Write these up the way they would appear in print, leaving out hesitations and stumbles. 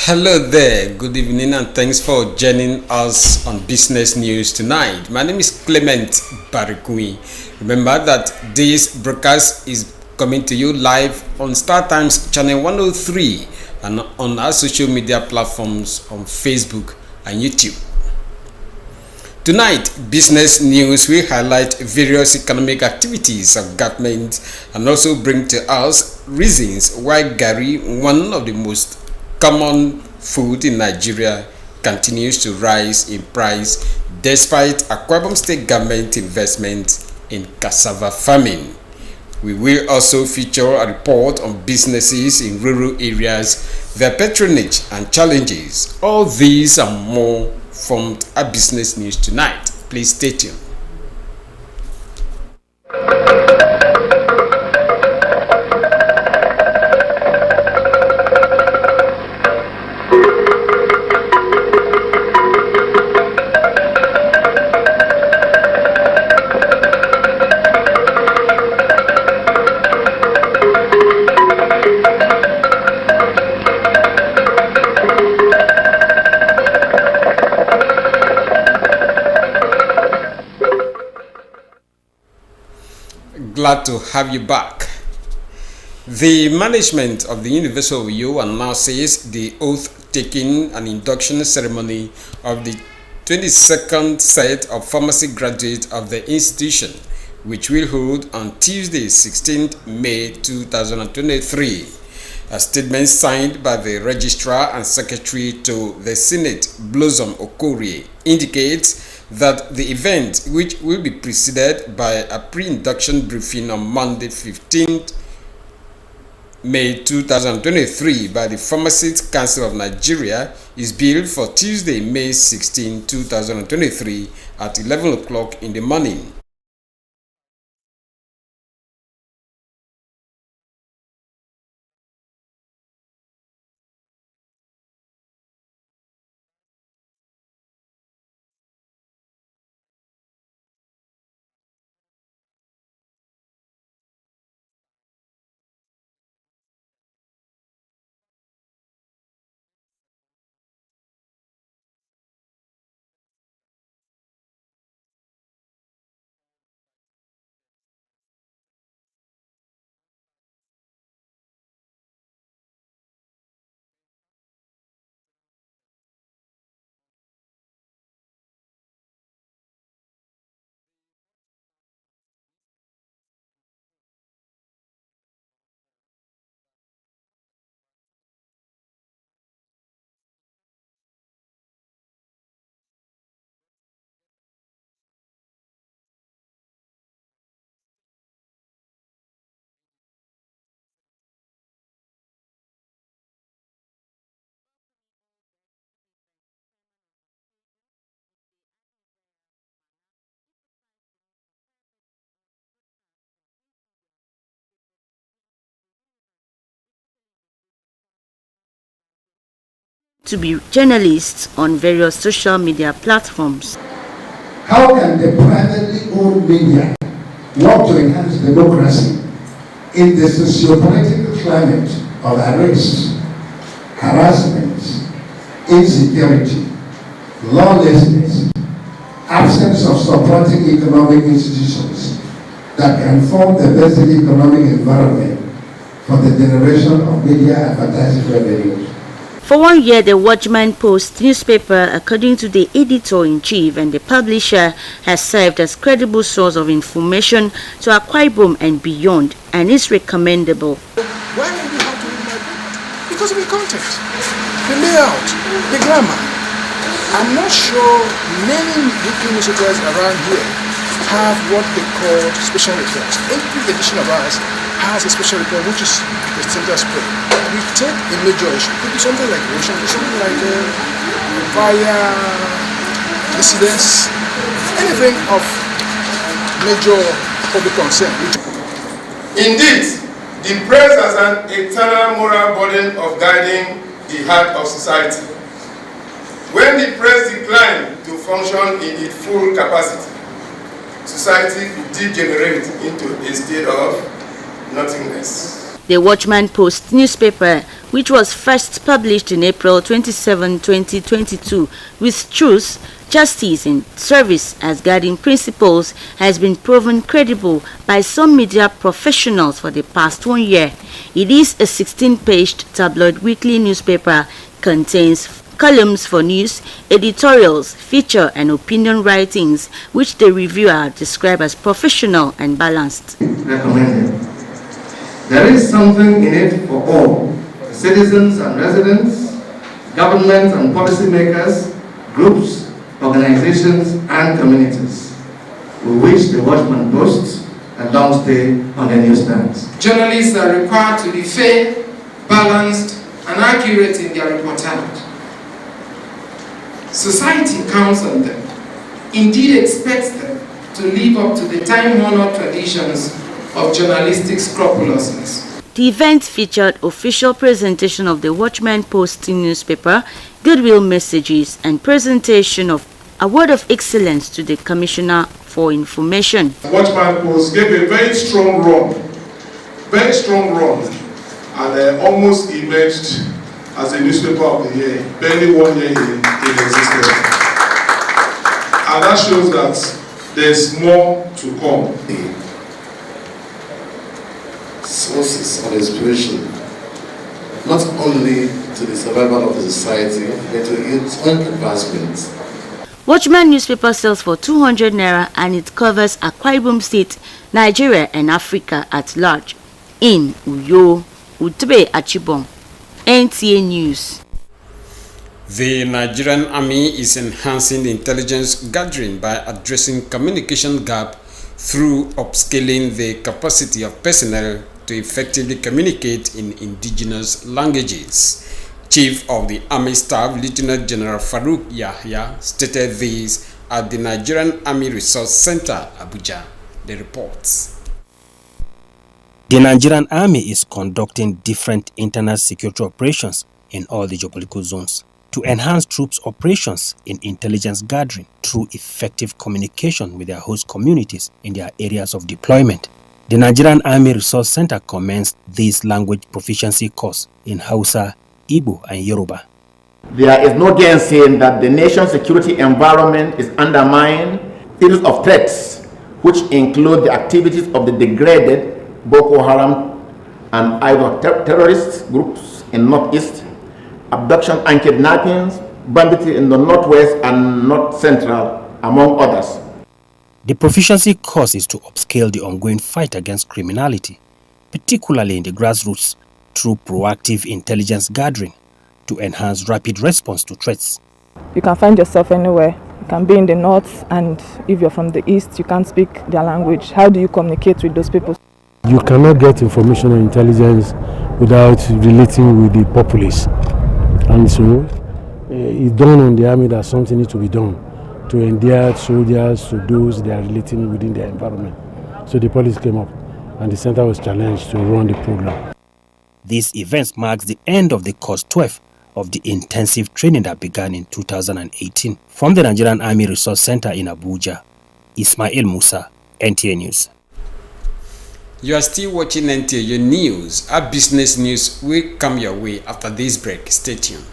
Hello there, good evening, and thanks for joining us on Business News tonight. My name is Clement Barikui. Remember that this broadcast is coming to you live on Star Times Channel 103 and on our social media platforms on Facebook and YouTube. Tonight, Business News will highlight various economic activities of government and also bring to us reasons why Gari, one of the most common food in Nigeria, continues to rise in price despite Akwa Ibom State government investment in cassava farming. We will also feature a report on businesses in rural areas, their patronage and challenges. All these and more formed our Business News tonight. Please stay tuned. Glad to have you back. The management of the University of Uyo announces the oath-taking and induction ceremony of the 22nd set of pharmacy graduates of the institution, which will hold on Tuesday, 16th May 2023. A statement signed by the Registrar and Secretary to the Senate, Blossom Okorie, indicates that the event, which will be preceded by a pre-induction briefing on Monday 15th May 2023 by the Pharmacists Council of Nigeria, is billed for Tuesday, May 16, 2023 at 11 o'clock in the morning. To be journalists on various social media platforms. How can the privately owned media work to enhance democracy in the socio-political climate of arrest, harassment, insecurity, lawlessness, absence of supporting economic institutions that can form the basic economic environment for the generation of media advertising revenues? For 1 year, the Watchman Post newspaper, according to the editor-in-chief and the publisher, has served as credible source of information to Akwa Ibom and beyond, and is recommendable. Why would you have to read my paper? Because of the content, the layout, the grammar. I'm not sure many weekly newspapers around here have what they call special reports. Every edition of ours has a special report, which is the center spread. We take a major issue, could be something like ocean, something like fire, incidents, anything of major public concern. Indeed, the press has an eternal moral burden of guiding the heart of society. When the press declines to function in its full capacity, society will degenerate into a state of nothingness. The Watchman Post newspaper, which was first published in April 27, 2022, with truth, justice and service as guiding principles, has been proven credible by some media professionals for the past 1 year. It is a 16-page tabloid weekly newspaper, contains columns for news, editorials, feature and opinion writings, which the reviewer described as professional and balanced. Recommended. There is something in it for all, citizens and residents, government and policymakers, groups, organizations and communities. We wish the Watchman Post a long stay on the newsstands. Journalists are required to be fair, balanced and accurate in their reportage. Society counts on them, indeed expects them to live up to the time-honored traditions of journalistic scrupulousness. The event featured official presentation of the Watchman Post newspaper, goodwill messages and presentation of Award of Excellence to the Commissioner for Information. Watchman Post gave a very strong run, and almost emerged as a newspaper of the year, barely 1 year in existence. And that shows that there's more to come. Sources of inspiration, not only to the survival of the society, but to its own advancement. Watchman newspaper sells for 200 naira and it covers Akwa Ibom State, Nigeria and Africa at large. In Uyo, Utbe Achibong, NTA News. The Nigerian Army is enhancing the intelligence gathering by addressing communication gap through upscaling the capacity of personnel to effectively communicate in indigenous languages. Chief of the Army Staff, Lieutenant General Farouk Yahya, stated this at the Nigerian Army Resource Center, Abuja. The reports. The Nigerian Army is conducting different internal security operations in all the geopolitical zones to enhance troops' operations in intelligence gathering through effective communication with their host communities in their areas of deployment. The Nigerian Army Resource Center commenced this language proficiency course in Hausa, Igbo and Yoruba. There is no gainsaying that the nation's security environment is undermined. Series of threats, which include the activities of the degraded Boko Haram and other terrorist groups in Northeast, abduction and kidnappings, banditry in the Northwest and North Central, among others. The proficiency course is to upscale the ongoing fight against criminality, particularly in the grassroots, through proactive intelligence gathering to enhance rapid response to threats. You can find yourself anywhere. You can be in the north, and if you're from the east, you can't speak their language. How do you communicate with those people? You cannot get information or intelligence without relating with the populace. And so it's done on the army that something needs to be done to endear soldiers to those they are relating within their environment. So the police came up and the center was challenged to run the program. This event marks the end of the course 12 of the intensive training that began in 2018. From the Nigerian Army Resource Center in Abuja, Ismail Musa, NTA News. You are still watching NTA News. Our business news will come your way after this break. Stay tuned.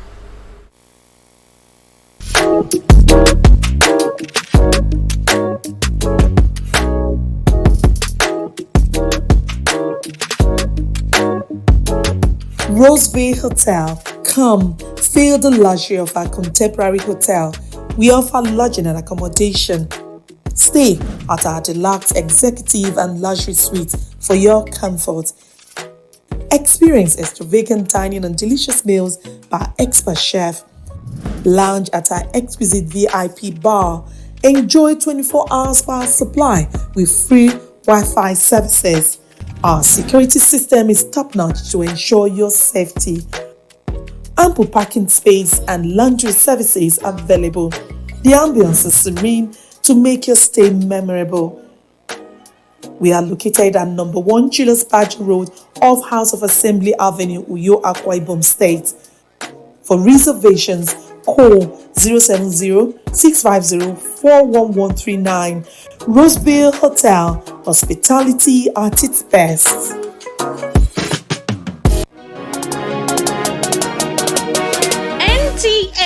Roseville Hotel. Come, feel the luxury of our contemporary hotel. We offer lodging and accommodation. Stay at our deluxe executive and luxury suite for your comfort. Experience extravagant dining and delicious meals by expert chef. Lounge at our exquisite VIP bar. Enjoy 24 hours power supply with free Wi-Fi services. Our security system is top-notch to ensure your safety. Ample parking space and laundry services available. The ambience is serene to make your stay memorable. We are located at number 1 Julius Badger Road off House of Assembly Avenue, Uyo, Akwa Ibom State. For reservations, call 070-650-41139. Roseville Hotel, hospitality at its best.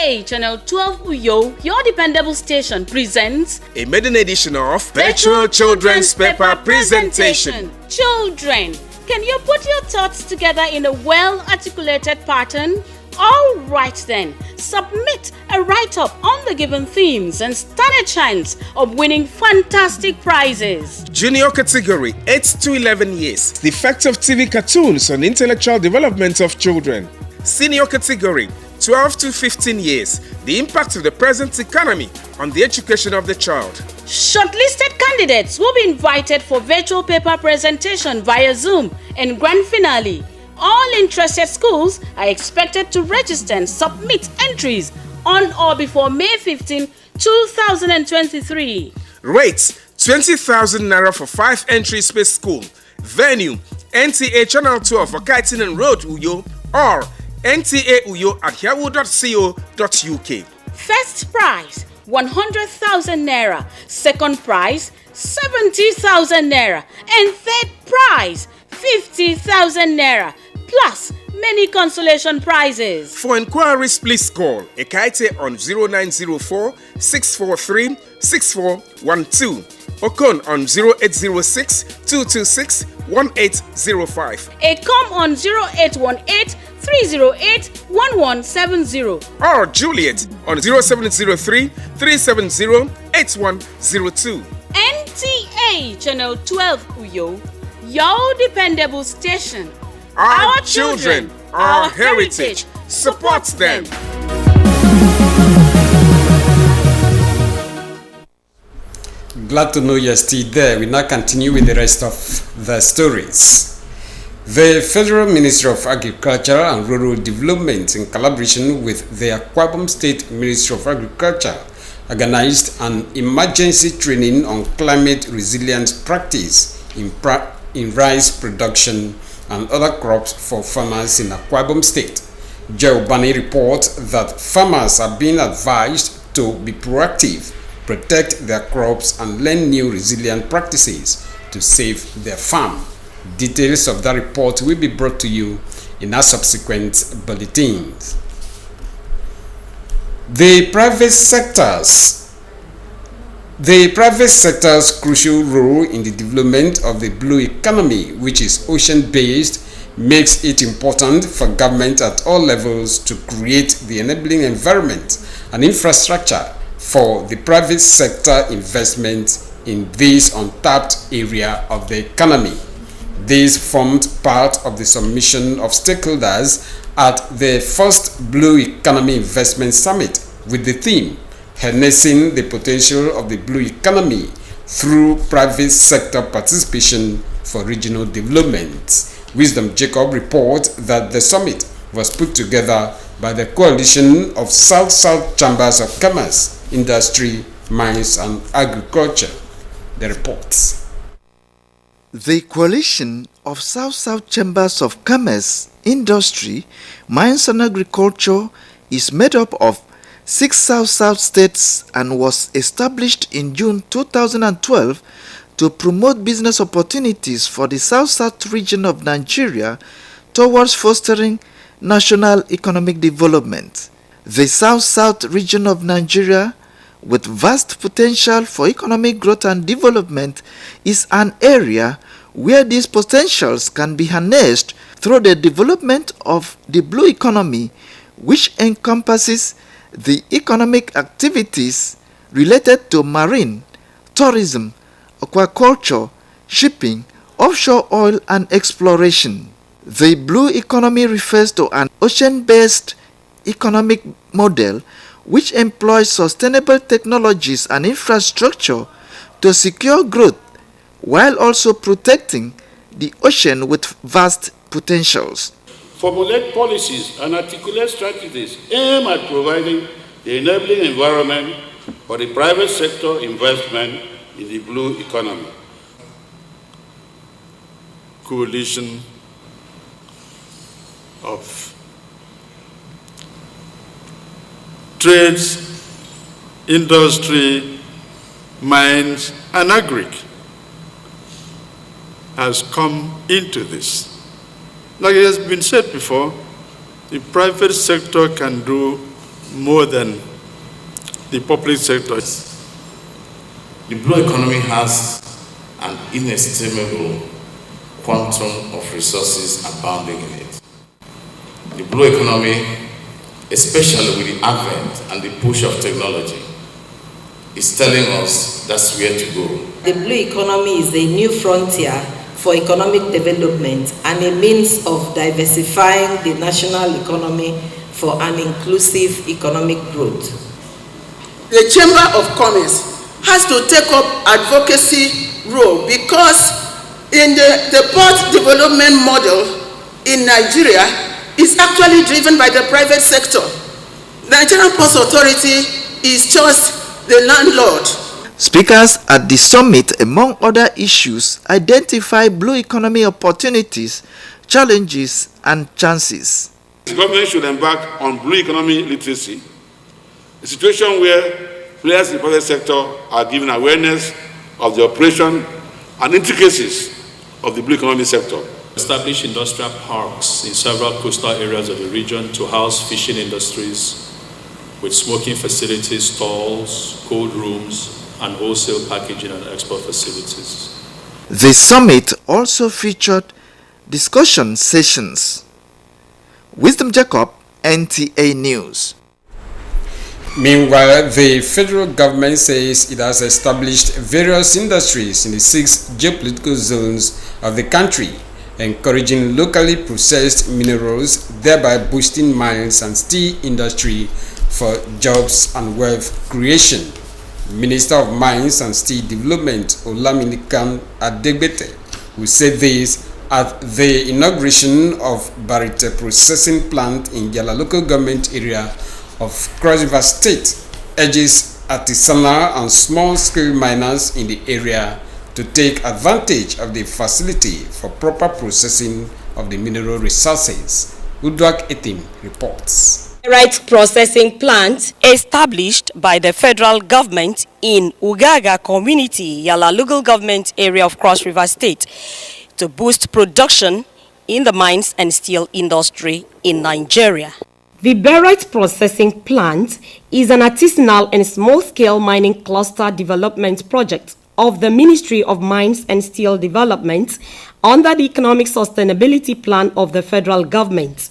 NTA Channel 12 Uyo, your dependable station, presents a maiden edition of Virtual Children's Paper Presentation. Children, can you put your thoughts together in a well-articulated pattern? All right then, submit a write-up on the given themes and stand a chance of winning fantastic prizes. Junior category 8 to 11 years. The effect of TV cartoons on intellectual development of children. Senior category 12 to 15 years. The impact of the present economy on the education of the child. Shortlisted candidates will be invited for virtual paper presentation via Zoom and grand finale. All interested schools are expected to register and submit entries on or before May 15, 2023. Rates 20,000 naira for 5 entries per school. Venue NTA Channel 12 for Kaitinan Road, Uyo, or NTA Uyo at yahoo.co.uk. First prize 100,000 naira, second prize 70,000 naira, and third prize 50,000 naira, plus many consolation prizes. For inquiries, please call Ekaite on 0904 643 6412 or Kon on 0806 226 1805. Ecom on 0818 308 1170 or Juliet on 0703 370 8102. NTA Channel 12 Uyo, your dependable station. Our children, our heritage. Support them. Glad to know you're still there. We now continue with the rest of the stories. The Federal Ministry of Agriculture and Rural Development, in collaboration with the Akwa Ibom State Ministry of Agriculture, organized an emergency training on climate resilience practice in rice production and other crops for farmers in Akwa Ibom State. Joe Bani reports that farmers are being advised to be proactive, protect their crops, and learn new resilient practices to save their farm. Details of that report will be brought to you in our subsequent bulletins. The private sector's crucial role in the development of the blue economy, which is ocean-based, makes it important for government at all levels to create the enabling environment and infrastructure for the private sector investment in this untapped area of the economy. This formed part of the submission of stakeholders at the first Blue Economy Investment Summit with the theme Harnessing the Potential of the Blue Economy through Private Sector Participation for Regional Development. Wisdom Jacob reports that the summit was put together by the Coalition of South-South Chambers of Commerce, Industry, Mines and Agriculture. The reports. The Coalition of South-South Chambers of Commerce, Industry, Mines and Agriculture is made up of 6 South-South states and was established in June 2012 to promote business opportunities for the South-South region of Nigeria towards fostering national economic development. The South-South region of Nigeria, with vast potential for economic growth and development, is an area where these potentials can be harnessed through the development of the blue economy, which encompasses the economic activities related to marine, tourism, aquaculture, shipping, offshore oil and exploration. The blue economy refers to an ocean-based economic model which employs sustainable technologies and infrastructure to secure growth while also protecting the ocean with vast potentials. Formulate policies and articulate strategies aimed at providing the enabling environment for the private sector investment in the blue economy. Coalition of trades, industry, mines, and agric has come into this. Like it has been said before, the private sector can do more than the public sector. The blue economy has an inestimable quantum of resources abounding in it. The blue economy, especially with the advent and the push of technology, is telling us that's where to go. The blue economy is a new frontier for economic development and a means of diversifying the national economy for an inclusive economic growth. The Chamber of Commerce has to take up advocacy role because in the port development model in Nigeria is actually driven by the private sector. The Nigerian Ports Authority is just the landlord. Speakers at the summit, among other issues, identify blue economy opportunities, challenges, and chances. The government should embark on blue economy literacy, a situation where players in the private sector are given awareness of the operation and intricacies of the blue economy sector. Establish industrial parks in several coastal areas of the region to house fishing industries with smoking facilities, stalls, cold rooms, and wholesale packaging and export facilities. The summit also featured discussion sessions. Wisdom Jacob, NTA News. Meanwhile, the federal government says it has established various industries in the 6 geopolitical zones of the country, encouraging locally processed minerals, thereby boosting mines and steel industry for jobs and wealth creation. Minister of Mines and Steel Development Olaminikan Adegbete who said this at the inauguration of Barite Processing Plant in Yala local government area of Cross River State, urges artisanal and small-scale miners in the area to take advantage of the facility for proper processing of the mineral resources. Udwak Etim reports. Barite Processing Plant established by the federal government in Ugaga community, Yala local government area of Cross River State, to boost production in the mines and steel industry in Nigeria. The Barite Processing Plant is an artisanal and small-scale mining cluster development project of the Ministry of Mines and Steel Development under the Economic Sustainability Plan of the federal government.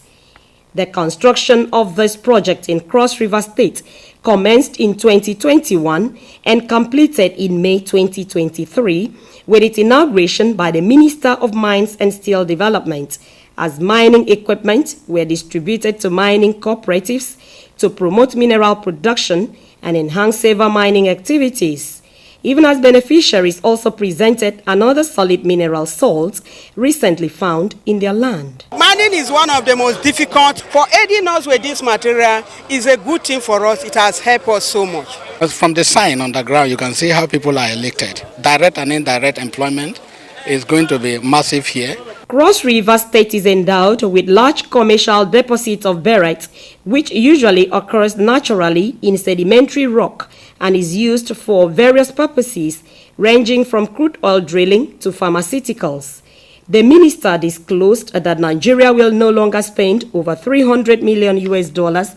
The construction of this project in Cross River State commenced in 2021 and completed in May 2023 with its inauguration by the Minister of Mines and Steel Development, as mining equipment were distributed to mining cooperatives to promote mineral production and enhance safer mining activities. Even as beneficiaries also presented another solid mineral salts recently found in their land. Mining is one of the most difficult. For aiding us with this material is a good thing for us. It has helped us so much. From the sign on the ground, you can see how people are elected. Direct and indirect employment is going to be massive here. Cross River State is endowed with large commercial deposits of barite, which usually occurs naturally in sedimentary rock and is used for various purposes, ranging from crude oil drilling to pharmaceuticals. The minister disclosed that Nigeria will no longer spend over $300 million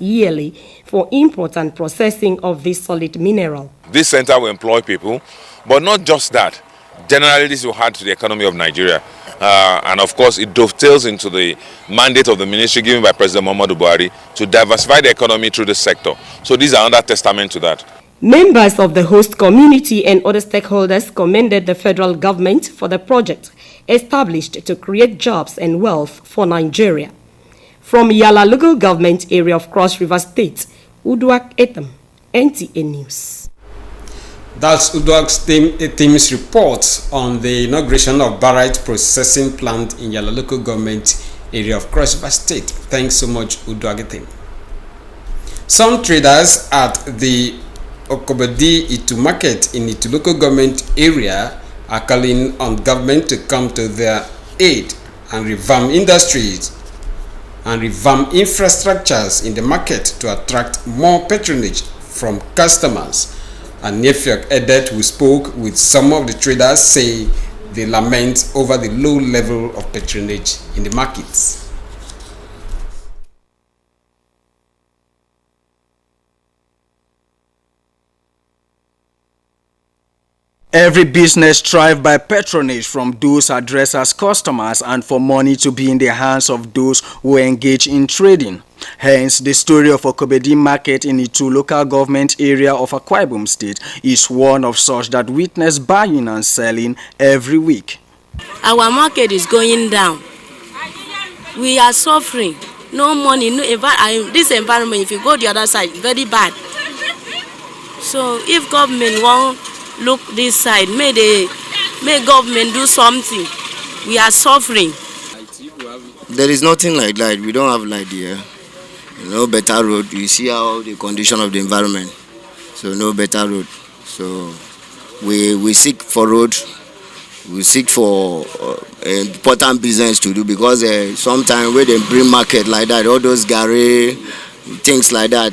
yearly for import and processing of this solid mineral. This center will employ people, but not just that. Generally, this will add to the economy of Nigeria. And of course, it dovetails into the mandate of the ministry given by President Muhammadu Buhari to diversify the economy through this sector. So these are another testament to that. Members of the host community and other stakeholders commended the federal government for the project established to create jobs and wealth for Nigeria. From Yala local government area of Cross River State, Udwak Etem, NTA News. That's Udwak's team's report on the inauguration of Barite Processing Plant in Yala local government area of Cross River State. Thanks so much, Udwak Etem. Some traders at the Okobodi Itu market in Itu local government area are calling on government to come to their aid and revamp industries and revamp infrastructures in the market to attract more patronage from customers. And Nefiok Edet, who spoke with some of the traders, say they lament over the low level of patronage in the markets. Every business thrives by patronage from those addressed as customers and for money to be in the hands of those who engage in trading. Hence, the story of Okobedi Market in Itu local government area of Akwa Ibom State is one of such that witness buying and selling every week. Our market is going down. We are suffering. No money, this environment, if you go the other side, it's very bad. So if government won't look this side, may government do something. We are suffering. There is nothing like light. We don't have light here. No better road. You see how the condition of the environment. So no better road. So we seek for road. We seek for important business to do because sometimes when they bring market like that, all those gari, things like that,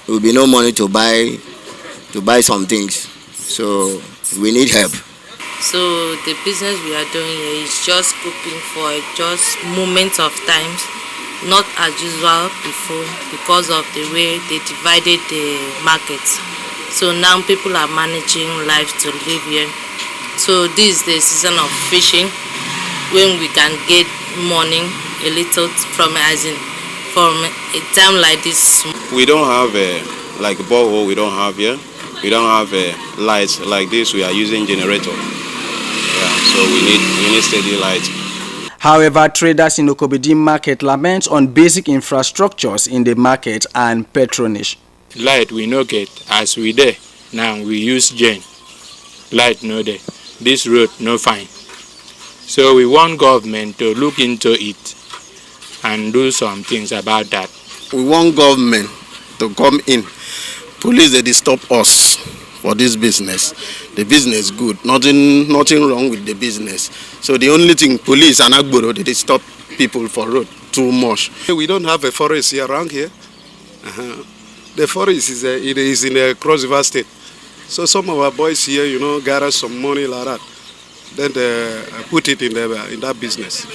there will be no money to buy some things. So we need help. So the business we are doing here is just coping for just moments of times, not as usual before because of the way they divided the markets. So now people are managing life to live here. So this is the season of fishing when we can get money a little from a time like this. We don't have like a borehole, we don't have here. We don't have lights like this. We are using generator. Yeah, so we need steady light. However, traders in Okobedi Market lament on basic infrastructures in the market and patronage. Light we no get as we there. Now we use gen. Light no there. This road no fine. So we want government to look into it and do some things about that. We want government to come in. Police, they stop us for this business. The business good. Nothing wrong with the business. So the only thing, police and Agboro, they stop people for road too much. We don't have a forest here around here. The forest is in the Cross River State. So some of our boys here, gather some money like that. Then they put it in that business.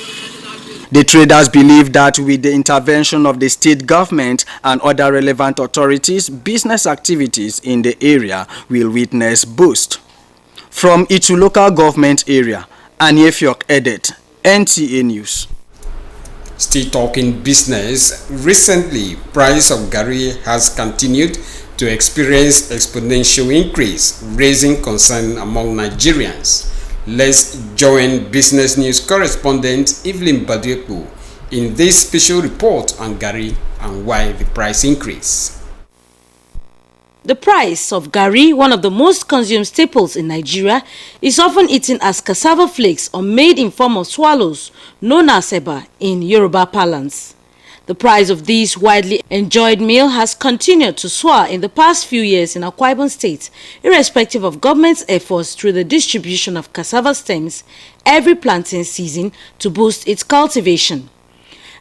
The traders believe that with the intervention of the state government and other relevant authorities, business activities in the area will witness boost. From Itu local government area, Anyefiok Edet, NTA News. Still talking business, recently price of Gari has continued to experience exponential increase, raising concern among Nigerians. Let's join Business News correspondent Evelyn Badeku in this special report on Gari and why the price increase. The price of Gari, one of the most consumed staples in Nigeria, is often eaten as cassava flakes or made in form of swallows, known as eba in Yoruba parlance. The price of this widely enjoyed meal has continued to soar in the past few years in Akwa Ibom State, irrespective of government's efforts through the distribution of cassava stems every planting season to boost its cultivation.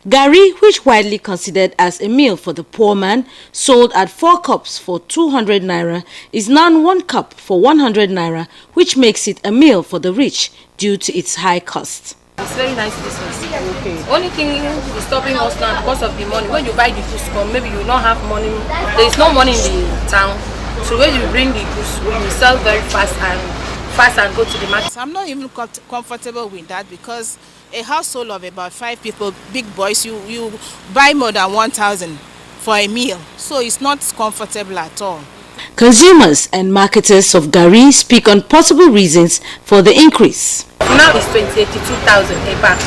Gari, which widely considered as a meal for the poor man, sold at 4 cups for 200 naira, is now 1 cup for 100 naira, which makes it a meal for the rich due to its high cost. It's very nice business. Okay. Only thing is stopping us now because of the money. When you buy the goods, maybe you don't have money. There is no money in the town. So when you bring the goods, you sell very fast and go to the market. I'm not even comfortable with that because a household of about 5 people, big boys, you buy more than 1,000 for a meal. So it's not comfortable at all. Consumers and marketers of Gari speak on possible reasons for the increase. Now it's 82,000 a bag.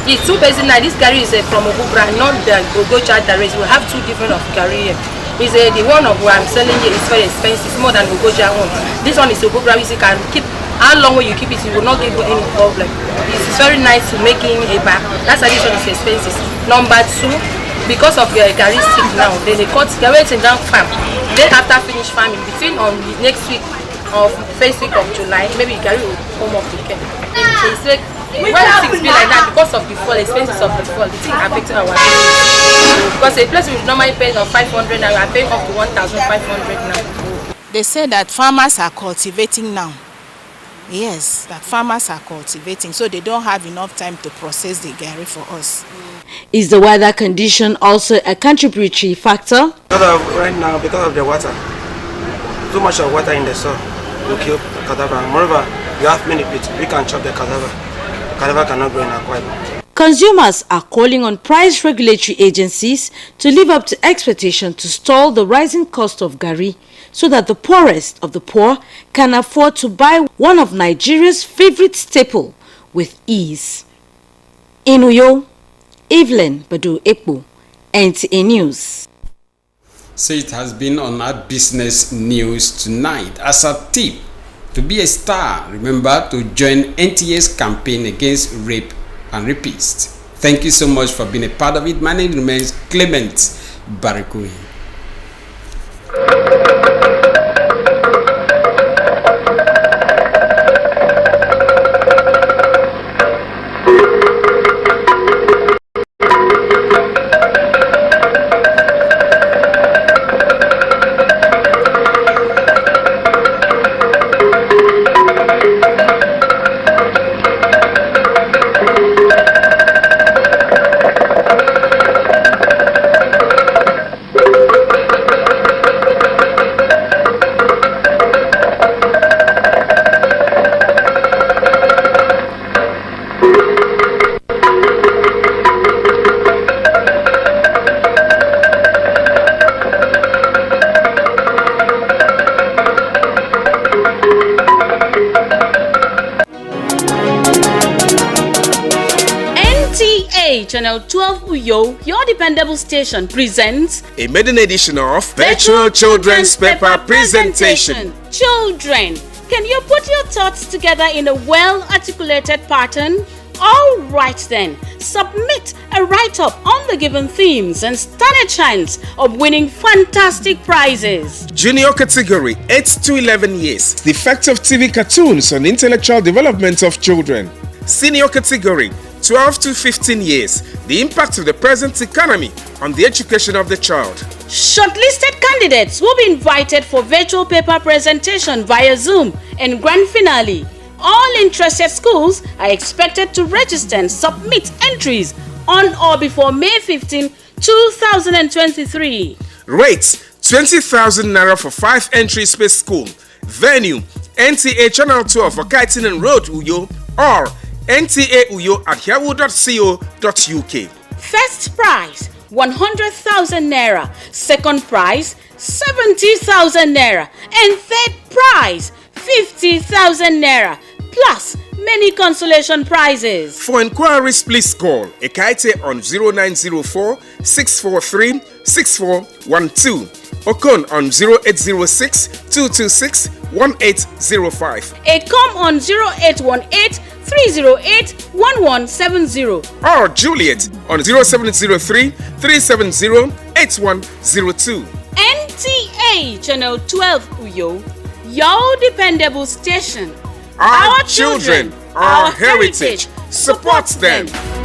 It's too basic now. This Gari is from Ogubra, not the Ogoja direct. We have 2 different of Gari. It's the one of what I'm selling here is very expensive, more than Ogoja one. This one is Ogubra, which you can keep. How long will you keep it? It will not give you any problem. It's very nice to making a bag. That's why this one is expensive. Number 2, because of your Gari stick now, they cut Gari down farm. Then after finish farming, between on the next week of first week of July, maybe Gari will come up again. It's like when things be like that because of the fall, expenses of the fall, the thing affecting our business. Because a place we normally pay of 500 now, we are paying up to 1,500 now. They say that farmers are cultivating now. Yes, that farmers are cultivating, so they don't have enough time to process the Gari for us. Is the weather condition also a contributory factor? Right now, because of the water, too much of water in the soil. will kill cadaver. Moreover, we have many pits. We can chop the cadaver. The cadaver cannot grow in Akwa Ibom. Consumers are calling on price regulatory agencies to live up to expectation to stall the rising cost of garri so that the poorest of the poor can afford to buy one of Nigeria's favorite staple with ease. In Uyo, Evelyn Badu Ekpo, NTA News. So it has been on our business news tonight. As a tip, to be a star, remember to join NTA's campaign against rape and rapists. Thank you so much for being a part of it. My name remains Clement Barakui. Channel 12 Uyo, your dependable station, presents a maiden edition of Virtual Children's Paper Presentation. Children, can you put your thoughts together in a well-articulated pattern? All right then, submit a write-up on the given themes and stand a chance of winning fantastic prizes. Junior category 8 to 11 years. The effect of TV cartoons on intellectual development of children. Senior category 12 to 15 years. The impact of the present economy on the education of the child. Shortlisted candidates will be invited for virtual paper presentation via Zoom and grand finale. All interested schools are expected to register and submit entries on or before May 15, 2023. Rate 20,000 naira for 5 entries per school. Venue NTA Channel 12 for Kaitinen Road, Uyo, or NTA Uyo at yahoo.co.uk. First prize 100,000 naira, second prize 70,000 naira, and third prize 50,000 naira, plus many consolation prizes. For inquiries, please call Ekaite on 0904 643 6412. Okon on 0806 226 1805. Ecom on 0818 308 1170. Or Juliet on 0703 370 8102. NTA Channel 12 Uyo, your dependable station. Our children, our heritage. Support them.